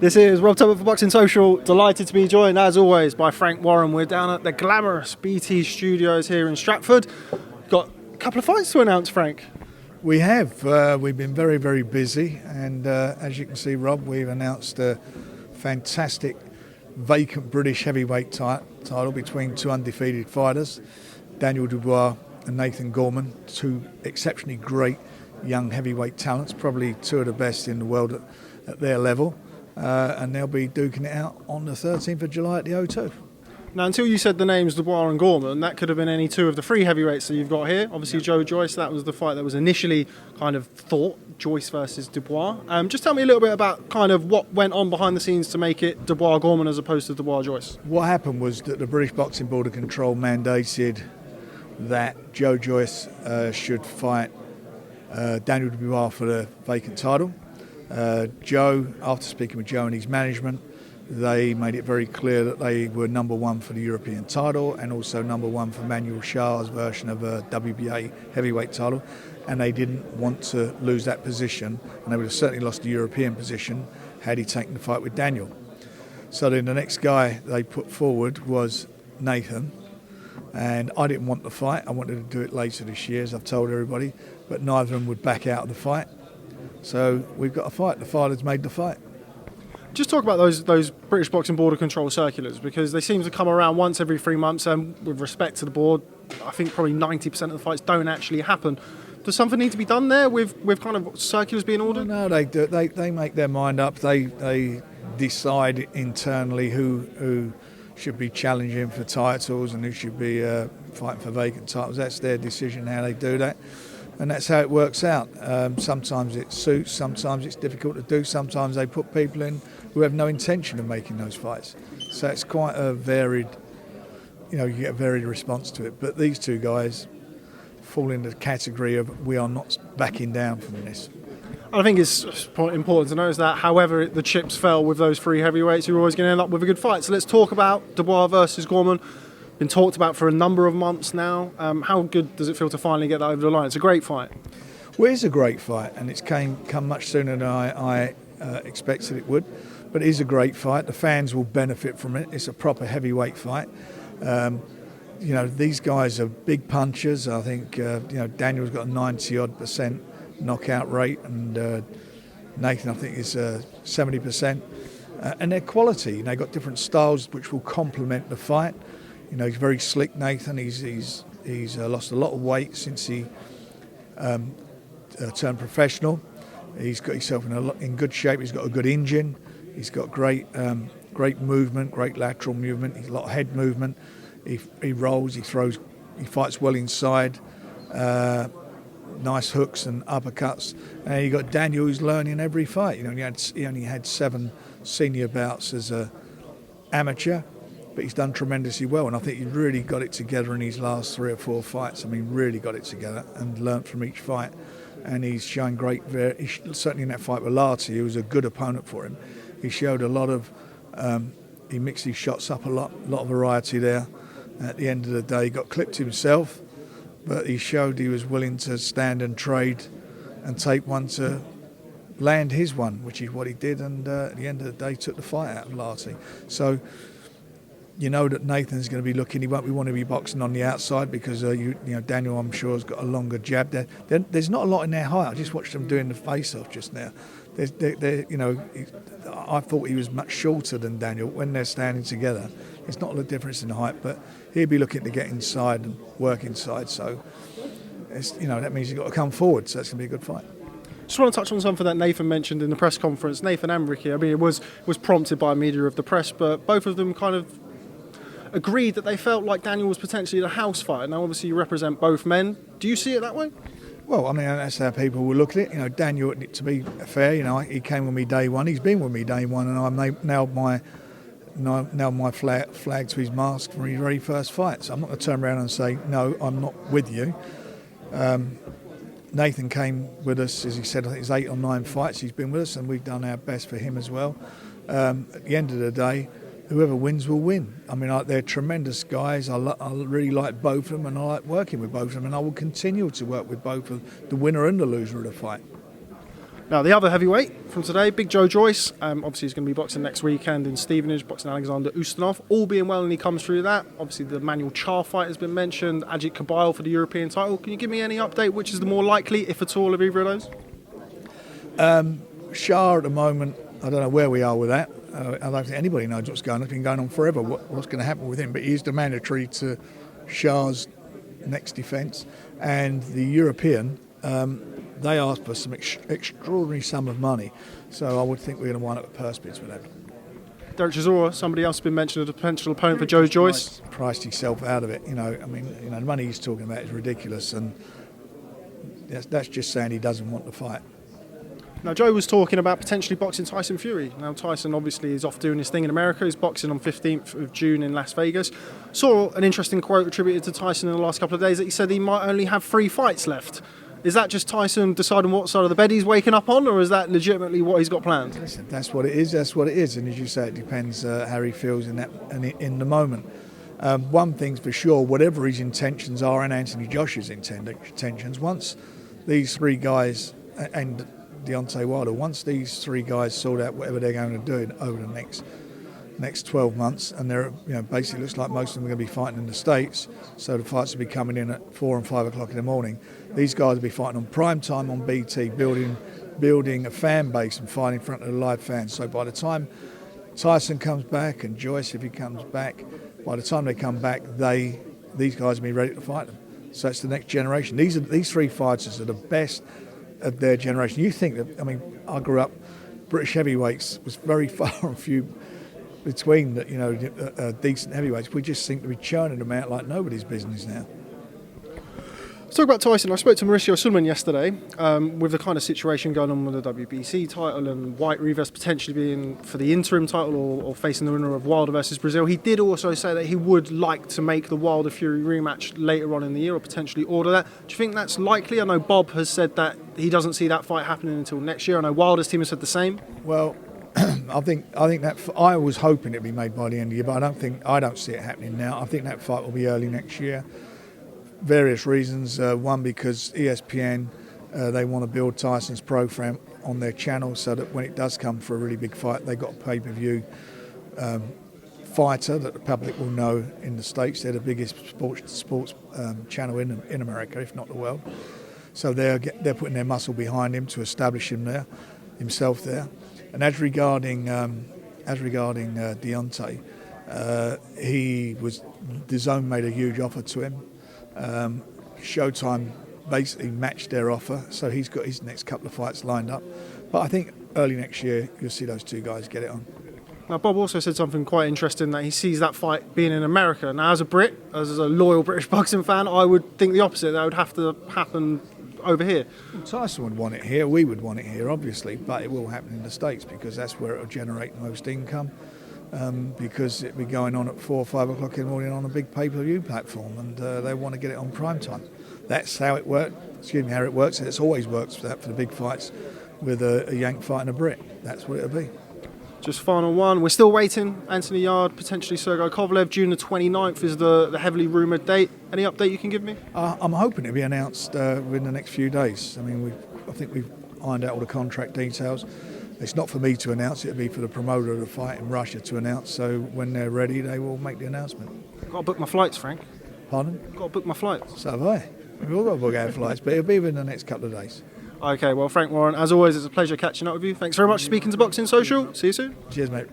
This is Rob Tebbutt for Boxing Social. Delighted to be joined, as always, by Frank Warren. We're down at the glamorous BT Studios here in Stratford. Got a couple of fights to announce, Frank. We have. We've been very, very busy, and as you can see, Rob, we've announced a fantastic vacant British heavyweight title between two undefeated fighters, Daniel Dubois and Nathan Gorman, two exceptionally great young heavyweight talents, probably two of the best in the world at their level. And they'll be duking it out on the 13th of July at the O2. Now, until you said the names Dubois and Gorman, that could have been any two of the three heavyweights that you've got here. Obviously, Joyce, that was the fight that was initially kind of thought, Joyce versus Dubois. Just tell me a little bit about kind of what went on behind the scenes to make it Dubois-Gorman as opposed to Dubois-Joyce. What happened was that the British Boxing Board of Control mandated that Joyce should fight Daniel Dubois for the vacant title. After speaking with Joe and his management, they made it very clear that they were number one for the European title and also number one for Manuel Shah's version of a WBA heavyweight title, and they didn't want to lose that position, and they would have certainly lost the European position had he taken the fight with Daniel. So then the next guy they put forward was Nathan, and I didn't want the fight. I wanted to do it later this year, as I've told everybody, but neither of them would back out of the fight. So we've got a fight. The fighter's made the fight. Just talk about those British Boxing Board of Control circulars, because they seem to come around once every 3 months, and with respect to the board, I think probably 90% of the fights don't actually happen. Does something need to be done there with kind of circulars being ordered? No, they do. They make their mind up. They decide internally who should be challenging for titles and who should be fighting for vacant titles. That's their decision how they do that. And that's how it works out. Sometimes it suits, sometimes it's difficult to do, sometimes they put people in who have no intention of making those fights. So it's quite a varied, you get a varied response to it. But these two guys fall into the category of we are not backing down from this. I think it's important to notice that however the chips fell with those three heavyweights, you're always going to end up with a good fight. So let's talk about Dubois versus Gorman. Been talked about for a number of months now. How good does it feel to finally get that over the line? It's a great fight. Well, it's a great fight, and it's come much sooner than I expected it would. But it is a great fight. The fans will benefit from it. It's a proper heavyweight fight. These guys are big punchers. I think Daniel's got a 90-odd% knockout rate, and Nathan I think is 70%. And they're quality. They've got different styles which will complement the fight. He's very slick, Nathan. He's lost a lot of weight since he turned professional. He's got himself in good shape. He's got a good engine. He's got great movement, great lateral movement. He's a lot of head movement. He rolls, he throws, he fights well inside. Nice hooks and uppercuts. And you got Daniel, who's learning every fight. He only had 7 senior bouts as a amateur. But he's done tremendously well, and I think he's really got it together in his last 3 or 4 fights. Really got it together and learnt from each fight. And he's shown certainly in that fight with Yarde, he was a good opponent for him. He showed a lot of, he mixed his shots up a lot of variety there. At the end of the day, he got clipped himself, but he showed he was willing to stand and trade and take one to land his one, which is what he did. And at the end of the day, took the fight out of Yarde. So, that Nathan's going to be looking. He won't want to be boxing on the outside because Daniel, I'm sure, has got a longer jab there. There's not a lot in their height. I just watched them doing the face-off just now. I thought he was much shorter than Daniel when they're standing together. It's not a difference in height, but he'll be looking to get inside and work inside. So, that means he's got to come forward. So it's going to be a good fight. Just want to touch on something that Nathan mentioned in the press conference. Nathan and Ricky. It was prompted by media of the press, but both of them kind of agreed that they felt like Daniel was potentially the house fighter. Now, obviously, you represent both men. Do you see it that way? Well, that's how people will look at it. Daniel, to be fair, he came with me day one. He's been with me day one, and I nailed my flag to his mask for his very first fight. So I'm not going to turn around and say, no, I'm not with you. Nathan came with us, as he said, I think it's 8 or 9 fights he's been with us, and we've done our best for him as well. At the end of the day, whoever wins will win. They're tremendous guys. I really like both of them, and I like working with both of them, and I will continue to work with both of the winner and the loser of the fight. Now, the other heavyweight from today, Big Joe Joyce, obviously he's going to be boxing next weekend in Stevenage, boxing Alexander Ustinov. All being well and he comes through that. Obviously, the Manuel Char fight has been mentioned, Ajit Kabayel for the European title. Can you give me any update, which is the more likely, if at all, of either of those? Shah at the moment, I don't know where we are with that. I don't think anybody knows what's going on. It's been going on forever, what's going to happen with him. But he's the mandatory to Shah's next defence. And the European, they asked for some extraordinary sum of money. So I would think we're going to wind up with purse bids with that. Derek Chisora, somebody else has been mentioned as a potential opponent for Joe Joyce. Priced himself out of it. The money he's talking about is ridiculous. And that's just saying he doesn't want to fight. Now, Joe was talking about potentially boxing Tyson Fury. Now, Tyson obviously is off doing his thing in America. He's boxing on 15th of June in Las Vegas. Saw an interesting quote attributed to Tyson in the last couple of days that he said he might only have 3 fights left. Is that just Tyson deciding what side of the bed he's waking up on, or is that legitimately what he's got planned? Listen, that's what it is. That's what it is. And as you say, it depends how he feels in the moment. One thing's for sure, whatever his intentions are, and Anthony Joshua's intentions, once these 3 guys and Deontay Wilder, once these 3 guys sort out whatever they're going to do over the next 12 months, and they're basically looks like most of them are going to be fighting in the States, so the fights will be coming in at 4 and 5 o'clock in the morning. These guys will be fighting on prime time on BT, building a fan base and fighting in front of the live fans. So by the time Tyson comes back and Joyce, if he comes back, by the time they come back, these guys will be ready to fight them. So it's the next generation. These 3 fighters are the best of their generation. You think that? I grew up, British heavyweights was very far and few between decent heavyweights. We just seem to be churning them out like nobody's business now. Let's talk about Tyson. I spoke to Mauricio Sulman yesterday with the kind of situation going on with the WBC title and White Rivas potentially being for the interim title or facing the winner of Wilder versus Brazil. He did also say that he would like to make the Wilder Fury rematch later on in the year or potentially order that. Do you think that's likely? I know Bob has said that he doesn't see that fight happening until next year. I know Wilder's team has said the same. Well, I think that I was hoping it'd be made by the end of the year, but I don't see it happening now. I think that fight will be early next year. Various reasons. One, because ESPN, they want to build Tyson's program on their channel so that when it does come for a really big fight, they've got a pay-per-view fighter that the public will know in the States. They're the biggest sports channel in America, if not the world. So they're putting their muscle behind him to establish himself there. And as regarding Deontay, the Zone made a huge offer to him. Showtime basically matched their offer, so he's got his next couple of fights lined up. But I think early next year you'll see those 2 guys get it on. Now, Bob also said something quite interesting, that he sees that fight being in America. Now, as a Brit, as a loyal British boxing fan, I would think the opposite. That would have to happen over here. Well, Tyson would want it here, we would want it here, obviously, but it will happen in the States because that's where it will generate the most income. Because it'll be going on at 4 or 5 o'clock in the morning on a big pay-per-view platform, and they want to get it on prime time. That's how it works. How it works. It's always works for the big fights with a Yank fighting a Brit. That's what it'll be. Just final one. We're still waiting. Anthony Yarde, potentially Sergey Kovalev. June the 29th is the heavily rumoured date. Any update you can give me? I'm hoping it'll be announced within the next few days. I think we've ironed out all the contract details. It's not for me to announce, it'll be for the promoter of the fight in Russia to announce, so when they're ready they will make the announcement. Got to book my flights, Frank. Pardon? Got to book my flights. So have I. We've all got to book our flights, but it'll be within the next couple of days. Okay, well, Frank Warren, as always, it's a pleasure catching up with you. Thanks very much for speaking to Boxing Social. See you soon. Cheers, mate.